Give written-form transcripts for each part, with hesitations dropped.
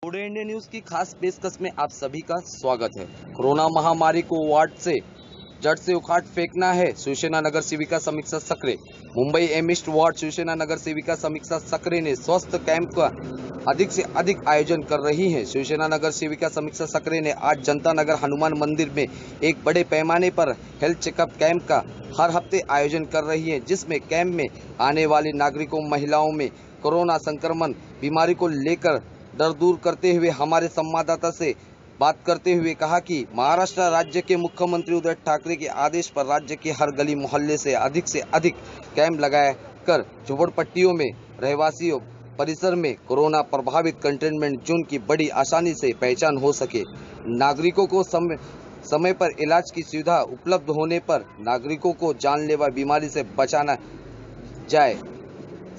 Today India news की खास पेशकश में आप सभी का स्वागत है। कोरोना महामारी को वार्ड से जड़ से उखाड़ फेंकना है, शिवसेना नगर सेविका समीक्षा सक्रिय। Mumbai M east ward Shiv Sena नगर सेविका समीक्षा सक्रिय ने स्वस्थ कैंप का अधिक से अधिक आयोजन कर रही हैं। शिवसेना नगर सेविका समीक्षा सक्रिय ने आज जनता नगर हनुमान मंदिर में एक बड़े पैमाने पर हेल्थ चेकअप कैंप का हर हफ्ते आयोजन कर रही है, जिसमें कैंप में आने वाले नागरिकों महिलाओं में कोरोना संक्रमण बीमारी को लेकर डर दूर करते हुए हमारे संवाददाता से बात करते हुए कहा कि महाराष्ट्र राज्य के मुख्यमंत्री उद्धव ठाकरे के आदेश पर राज्य के हर गली मोहल्ले से अधिक कैंप लगाकर झोपड़पट्टियों में रहवासियों परिसर में कोरोना प्रभावित कंटेनमेंट जोन की बड़ी आसानी से पहचान हो सके। नागरिकों को समय पर इलाज की सुविधा उपलब्ध होने पर नागरिकों को जानलेवा बीमारी से बचाना जाए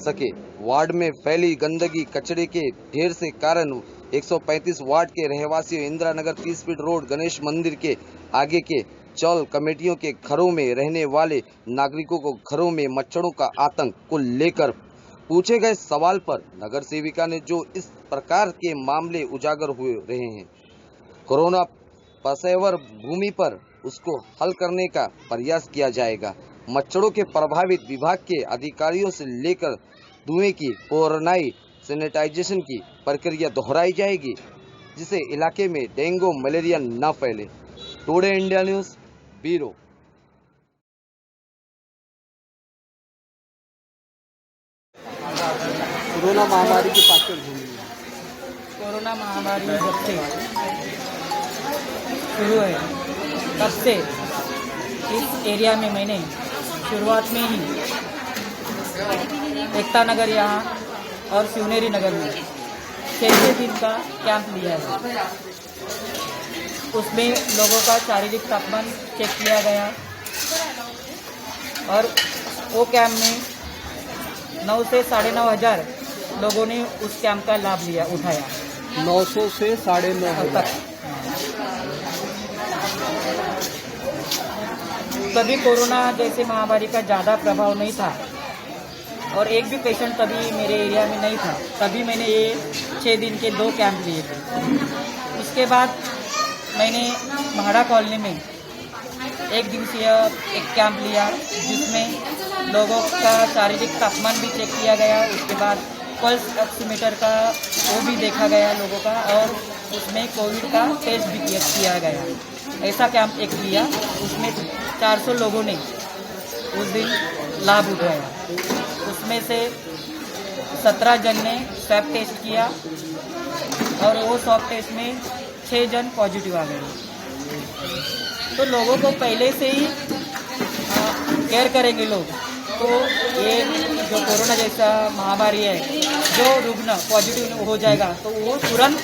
सके। वार्ड में फैली गंदगी कचरे के ढेर से कारण 135 वार्ड के रहवासियों इंदिरा नगर 30 फीट रोड गणेश मंदिर के आगे के चौल कमेटियों के घरों में रहने वाले नागरिकों को घरों में मच्छरों का आतंक को लेकर पूछे गए सवाल पर नगर सेविका ने जो इस प्रकार के मामले उजागर हुए रहे हैं, कोरोना पेशेवर भूमि पर उसको हल करने का प्रयास किया जाएगा। मच्छरों के प्रभावित विभाग के अधिकारियों से लेकर धुएं की कोरोनाई सैनिटाइजेशन की प्रक्रिया दोहराई जाएगी, जिससे इलाके में डेंगू मलेरिया न फैले। Today India news bureau. Corona महामारी की पार्श्वभूमि में कोरोना महामारी जब से शुरू है तब से इस एरिया में मैंने शुरुआत में ही एकता नगर यहाँ और शिवनेरी नगर में 6 दिन का कैंप लिया है। उसमें लोगों का शारीरिक तापमान चेक किया गया और वो कैंप में 9 से 9,500 लोगों ने उस कैंप का लाभ लिया उठाया। 900 से 9,500 तक तभी कोरोना जैसे महामारी का ज़्यादा प्रभाव नहीं था और एक भी पेशेंट तभी मेरे एरिया में नहीं था। तभी मैंने ये 6 दिन के 2 कैंप लिए थे। उसके बाद मैंने म्हाड़ा कॉलोनी में 1 दिवसीय एक कैंप लिया, जिसमें लोगों का शारीरिक तापमान भी चेक किया गया। उसके बाद पल्स ऑक्सीमीटर का वो भी देखा गया लोगों का, और उसमें कोविड का टेस्ट भी किया गया। ऐसा कैंप एक लिया, उसमें 400 लोगों ने उस दिन लाभ उठाया। उसमें से 17 जन ने स्वैब टेस्ट किया और वो स्वैब टेस्ट में 6 जन पॉजिटिव आ गए। तो लोगों को पहले से ही केयर करेंगे लोग, तो ये जो कोरोना जैसा महामारी है, जो रुग्ण पॉजिटिव हो जाएगा तो वो तुरंत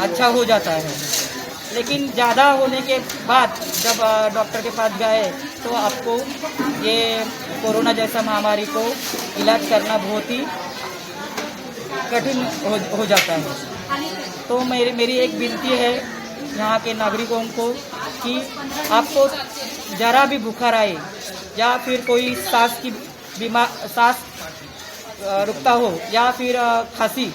अच्छा हो जाता है। लेकिन ज़्यादा होने के बाद जब डॉक्टर के पास गए तो आपको ये कोरोना जैसा महामारी को इलाज करना बहुत ही कठिन हो जाता है। तो मेरी एक विनती है यहाँ के नागरिकों को कि आपको ज़रा भी बुखार आए या फिर कोई सांस रुकता हो या फिर खांसी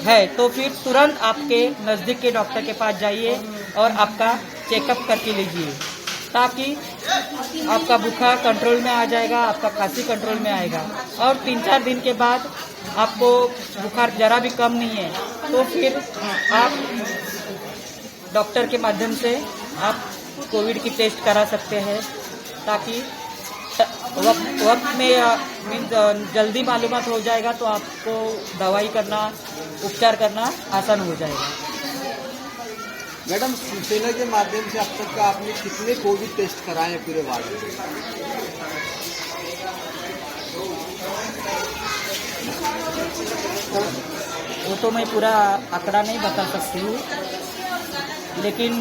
है तो फिर तुरंत आपके नज़दीक के डॉक्टर के पास जाइए और आपका चेकअप करके लीजिए, ताकि आपका बुखार कंट्रोल में आ जाएगा, आपका खांसी कंट्रोल में आएगा। और 3-4 दिन के बाद आपको बुखार ज़रा भी कम नहीं है तो फिर आप डॉक्टर के माध्यम से आप कोविड की टेस्ट करा सकते हैं, ताकि वक्त में जल्दी मालूमात हो जाएगा तो आपको दवाई करना, उपचार करना आसान हो जाएगा। मैडम, शिवसेना के माध्यम से अब तक का आपने कितने कोविड टेस्ट कराए हैं पूरे वार्ड में? वो तो मैं पूरा आंकड़ा नहीं बता सकती हूँ, लेकिन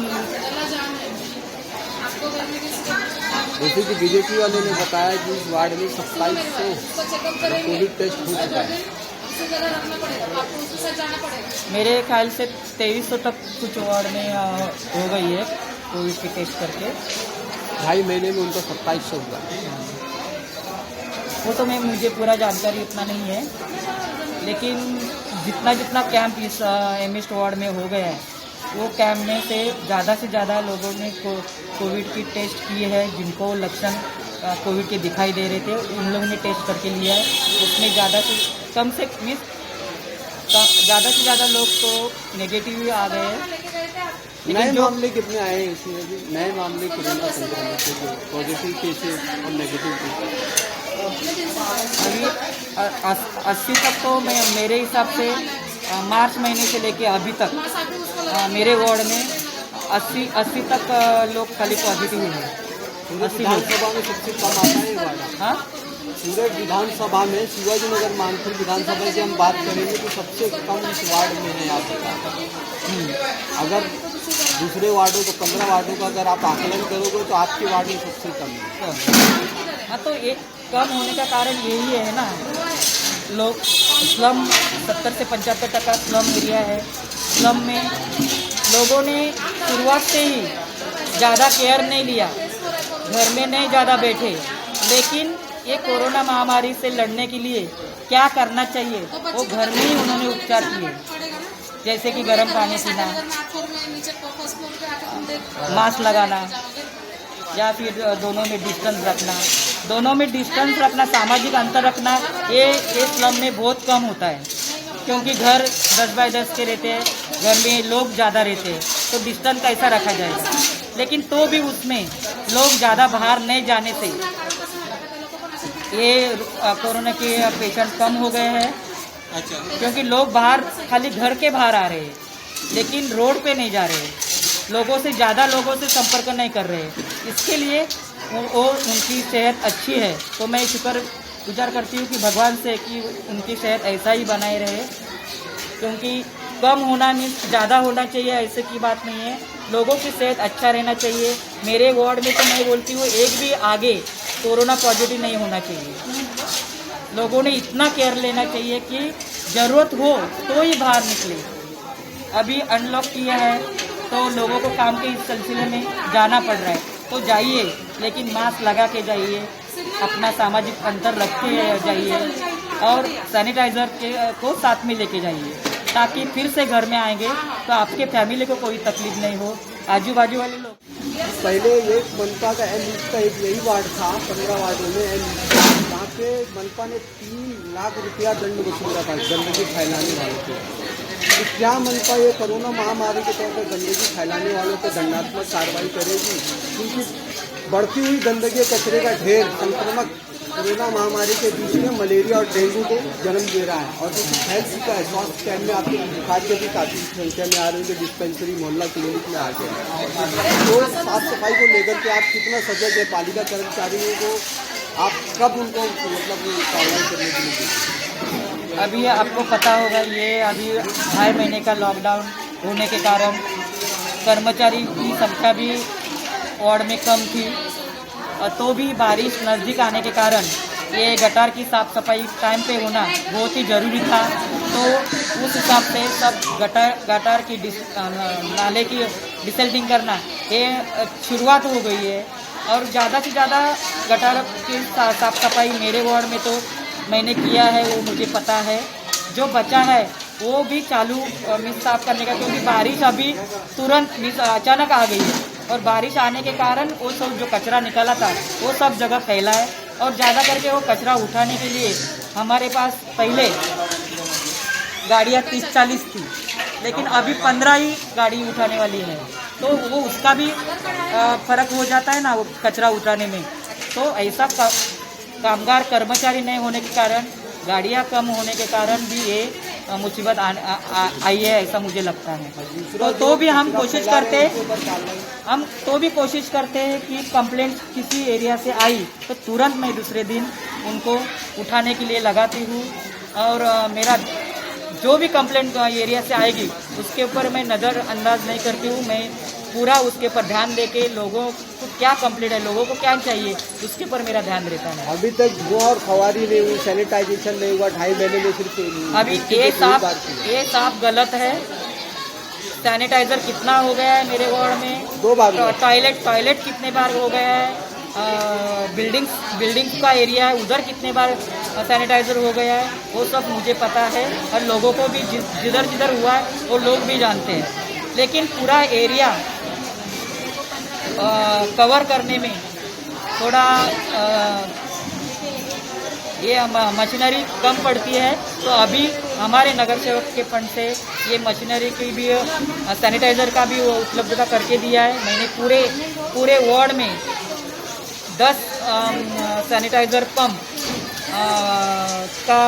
जैसे कि बीजेपी वाले ने बताया कि इस वार्ड में 2700 कोविड टेस्ट हो चुका है। मेरे ख्याल से 2300 तक कुछ वार्ड में हो गई है कोविड की टेस्ट करके। 2.5 महीने में उनका 2700 हुआ। वो तो मुझे पूरा जानकारी उतना नहीं है, लेकिन जितना जितना कैंप इस एमिस्ट वार्ड में हो गया है, वो कैंप में से ज़्यादा लोगों ने कोविड की टेस्ट किए हैं। जिनको लक्षण कोविड के दिखाई दे रहे थे, उन लोगों ने टेस्ट करके लिया है। उसमें ज़्यादा से ज़्यादा लोग तो नेगेटिव ही आ गए हैं। नए मामले कितने आए हैं इसमें भी? नए मामले कोरोना संक्रमण के जो पॉजिटिव केसेस और नेगेटिव केसेस अभी 80 तक तो मेरे हिसाब से मार्च महीने से लेके अभी तक मेरे वार्ड में 80 तक लोग खाली पॉजिटिव हैं। विधानसभा में सबसे कम आता है ये वार्ड। हाँ, पूरे विधानसभा में शिवाजी नगर मानपुर विधानसभा की हम बात करेंगे तो सबसे कम इस वार्ड में है आप। अगर दूसरे वार्डों को 15 वार्डों का अगर आप आकलन करोगे तो आपके वार्ड में सबसे कम है। हाँ, तो एक कम होने का कारण यही है ना, लोग स्लम 70 से 75% स्लम एरिया है। स्लम में लोगों ने शुरुआत से ही ज़्यादा केयर नहीं लिया, घर में नहीं ज़्यादा बैठे। लेकिन ये कोरोना महामारी से लड़ने के लिए क्या करना चाहिए, वो घर में ही उन्होंने उपचार किए, जैसे कि गर्म पानी पीना, मास्क लगाना, या फिर दोनों में डिस्टेंस रखना, सामाजिक अंतर रखना। ये स्लम में बहुत कम होता है, क्योंकि घर 10 बाय 10 के रहते हैं, घर में लोग ज़्यादा रहते हैं, तो डिस्टेंस कैसा रखा जाएगा। लेकिन तो भी उसमें लोग ज़्यादा बाहर नहीं जाने से ये कोरोना के पेशेंट कम हो गए हैं। क्योंकि लोग बाहर खाली घर के बाहर आ रहे हैं, लेकिन रोड पे नहीं जा रहे हैं, ज़्यादा लोगों से संपर्क नहीं कर रहे हैं। इसके लिए उनकी सेहत अच्छी है, तो मैं शुक्र गुजार करती हूँ कि भगवान से कि उनकी सेहत ऐसा ही बनाए रहे। क्योंकि कम होना मीन्स ज़्यादा होना चाहिए, ऐसे की बात नहीं है। लोगों की सेहत अच्छा रहना चाहिए। मेरे वार्ड में तो मैं बोलती हूँ एक भी आगे कोरोना पॉजिटिव नहीं होना चाहिए। लोगों ने इतना केयर लेना चाहिए कि ज़रूरत हो तो ही बाहर निकले। अभी अनलॉक किया है तो लोगों को काम के इस सिलसिले में जाना पड़ रहा है, तो जाइए, लेकिन मास्क लगा के जाइए, अपना सामाजिक अंतर रख के जाइए और सैनिटाइज़र को साथ में लेके जाइए, ताकि फिर से घर में आएंगे तो आपके फैमिली को कोई तकलीफ नहीं हो, आजू बाजू वाले लोग। पहले ये मनपा का एमईस्ट का एक यही वार्ड था, 15 वार्डों में एमईस्ट, जहाँ पे मनपा ने 3 लाख रुपया दंड वसूला था गंदगी फैलाने वालों को। तो क्या मनपा ये कोरोना महामारी के तौर पर गंदगी फैलाने वालों पर दंडात्मक कार्रवाई करेगी? क्योंकि बढ़ती हुई गंदगी कचरे का ढेर संक्रमक कोरोना महामारी के बीच में मलेरिया और डेंगू को जन्म दे रहा है, और जो फैल चुका है। स्वास्थ्य कैंप में आपके खाद्य भी काफ़ी संख्या में आ रही है, डिस्पेंसरी मोहल्ला क्लिनिक में आ गए। तो साफ सफाई को लेकर के आप कितना सजग है? पालिका कर्मचारियों को आप कब उनको मतलब कार्रवाई करने के लिए? अभी आपको पता होगा, ये अभी 2.5 महीने का लॉकडाउन होने के कारण कर्मचारी की संख्या भी वार्ड में कम थी, और तो भी बारिश नज़दीक आने के कारण ये गटार की साफ़ सफाई टाइम पे होना बहुत ही ज़रूरी था। तो उस हिसाब से सब गटार की नाले की डिसल्टिंग करना ये शुरुआत हो गई है। और ज़्यादा से ज़्यादा गटार की साफ़ सफाई मेरे वार्ड में तो मैंने किया है, वो मुझे पता है। जो बचा है वो भी चालू साफ करने का, क्योंकि बारिश अभी तुरंत अचानक आ गई है, और बारिश आने के कारण वो सब जो कचरा निकला था वो सब जगह फैला है। और ज़्यादा करके वो कचरा उठाने के लिए हमारे पास पहले गाड़ियाँ 30-40 थी, लेकिन अभी 15 ही गाड़ी उठाने वाली है, तो वो उसका भी फ़र्क हो जाता है ना वो कचरा उठाने में। तो ऐसा कामगार कर्मचारी नहीं होने के कारण, गाड़ियाँ कम होने के कारण भी ये मुसीबत आई है, ऐसा मुझे लगता है। तो भी हम कोशिश करते हैं कि कंप्लेंट किसी एरिया से आई तो तुरंत मैं दूसरे दिन उनको उठाने के लिए लगाती हूँ। और मेरा जो भी कंप्लेंट एरिया से आएगी उसके ऊपर मैं नज़रअंदाज नहीं करती हूँ। मैं पूरा उसके ऊपर ध्यान देके लोगों को क्या कंप्लेंट है, लोगों को क्या चाहिए, उसके ऊपर मेरा ध्यान रहता है। अभी तक वो और फवारी नहीं हुई, सैनिटाइजेशन नहीं हुआ, 2.5 महीने में सिर्फ अभी ये साफ गलत है। सैनिटाइजर कितना हो गया है मेरे वार्ड में? 2 बार। टॉयलेट कितने बार हो गया है? बिल्डिंग्स का एरिया है, उधर कितने बार सैनिटाइजर हो गया है वो सब मुझे पता है, और लोगों को भी जिधर जिधर हुआ है वो लोग भी जानते हैं। लेकिन पूरा एरिया कवर करने में थोड़ा ये मशीनरी कम पड़ती है, तो अभी हमारे नगर सेवक के फंड से ये मशीनरी की भी सैनिटाइज़र का भी वो उपलब्धता करके दिया है। मैंने पूरे वार्ड में 10 सैनिटाइज़र पंप का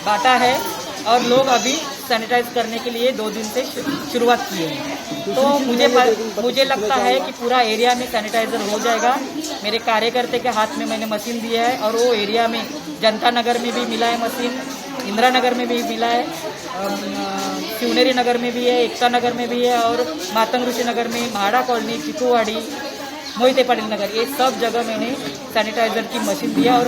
बांटा है, और लोग अभी सैनिटाइज करने के लिए 2 दिन से शुरुआत किए हैं। तो मुझे लगता है कि पूरा एरिया में सैनिटाइज़र हो जाएगा। मेरे कार्यकर्ता के हाथ में मैंने मशीन दिया है, और वो एरिया में जनता नगर में भी मिला है मशीन, इंदिरा नगर में भी मिला है, शिवनेरी नगर में भी है, एकता नगर में भी है, और मातंग ऋषि नगर में, म्हाड़ा कॉलोनी, चिकुवाड़ी, मोहिते पाटिल नगर, ये सब जगह मैंने सैनिटाइज़र की मशीन दिया। और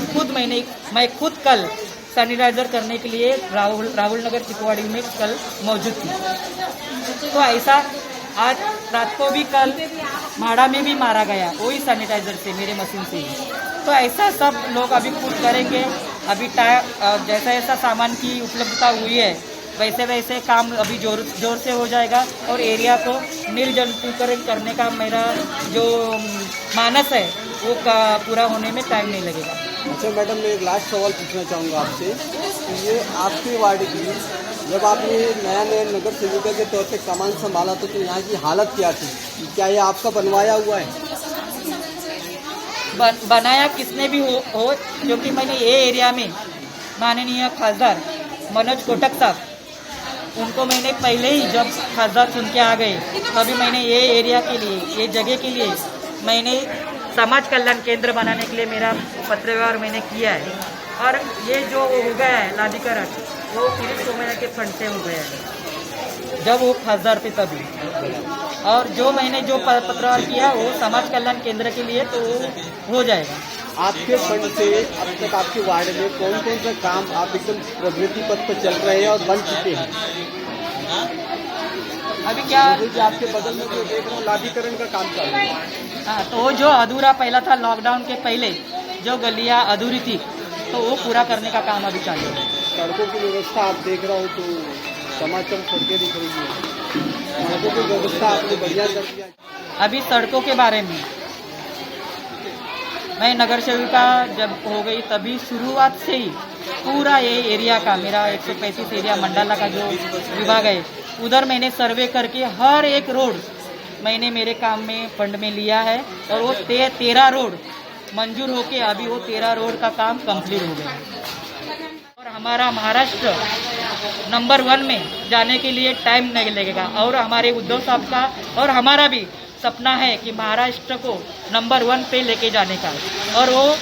मैं खुद कल सैनिटाइज़र करने के लिए राहुल नगर चिकुवाड़ी में कल मौजूद थी। तो ऐसा आज रात को भी कल म्हाड़ा में भी मारा गया वही सैनिटाइज़र से, मेरे मशीन से ही। तो ऐसा सब लोग अभी खुद करेंगे। अभी जैसा जैसा सामान की उपलब्धता हुई है वैसे वैसे काम अभी जोर से हो जाएगा, और एरिया को निर्जंतुकरण करने का मेरा जो मानस है वो पूरा होने में टाइम नहीं लगेगा। अच्छा मैडम, मैं एक लास्ट सवाल पूछना चाहूँगा आपसे कि ये आपके वार्ड की जब आपने नया नगर सेविका के तौर पे कमान संभाला तो यहाँ की हालत क्या थी? क्या ये आपका बनवाया हुआ है? बनाया किसने भी हो, क्योंकि मैंने ये एरिया में माननीय खासदार मनोज कोटक साहब, उनको मैंने पहले ही जब खासदार चुन के आ गए तभी मैंने ये एरिया के लिए, ये जगह के लिए मैंने समाज कल्याण केंद्र बनाने के लिए मेरा पत्र व्यवहार मैंने किया है। और ये जो हो गया है लाभीकरण, वो किरीट सोमैया के फंड से हो गया है जब वो खासदार थे तभी। और जो मैंने जो पत्रव्यवहार किया वो समाज कल्याण केंद्र के लिए, तो वो हो जाएगा। आपके फंड से अब तक आपके वार्ड में कौन कौन सा काम आप एकदम प्रगति पथ पर चल रहे हैं और बन चुके हैं? अभी क्या आपके बगल में जो देख रहा हूँ लाभीकरण का काम चालू है। हाँ, तो वो जो अधूरा पहला था लॉकडाउन के पहले जो गलियाँ अधूरी थी, तो वो पूरा करने का काम अभी चालू है। सड़कों की व्यवस्था आप देख रहा हूँ तो समाचार सड़कें दिख रही है, सड़कों की व्यवस्था आपने बढ़िया कर दिया। अभी सड़कों के बारे में मैं नगर सेविका जब हो गई तभी शुरुआत से ही पूरा ये एरिया का, मेरा 135 एरिया मंडाला का जो विभाग है, उधर मैंने सर्वे करके हर एक रोड मैंने मेरे काम में फंड में लिया है, और वो 13 रोड मंजूर होके अभी वो 13 रोड का काम कंप्लीट हो गया। और हमारा महाराष्ट्र नंबर 1 में जाने के लिए टाइम नहीं लगेगा, और हमारे उद्धव साहब का और हमारा भी सपना है कि महाराष्ट्र को नंबर 1 पे लेके जाने का, और वो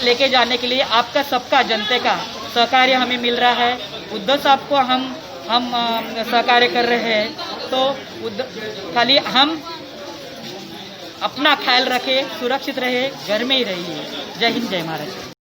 लेके जाने के लिए आपका सबका जनते का सहकार्य हमें मिल रहा है। उद्धव साहब को हम सहकार्य कर रहे हैं, तो खाली हम अपना ख्याल रखें, सुरक्षित रहे, घर में ही रहिए। जय हिंद, जय महाराष्ट्र।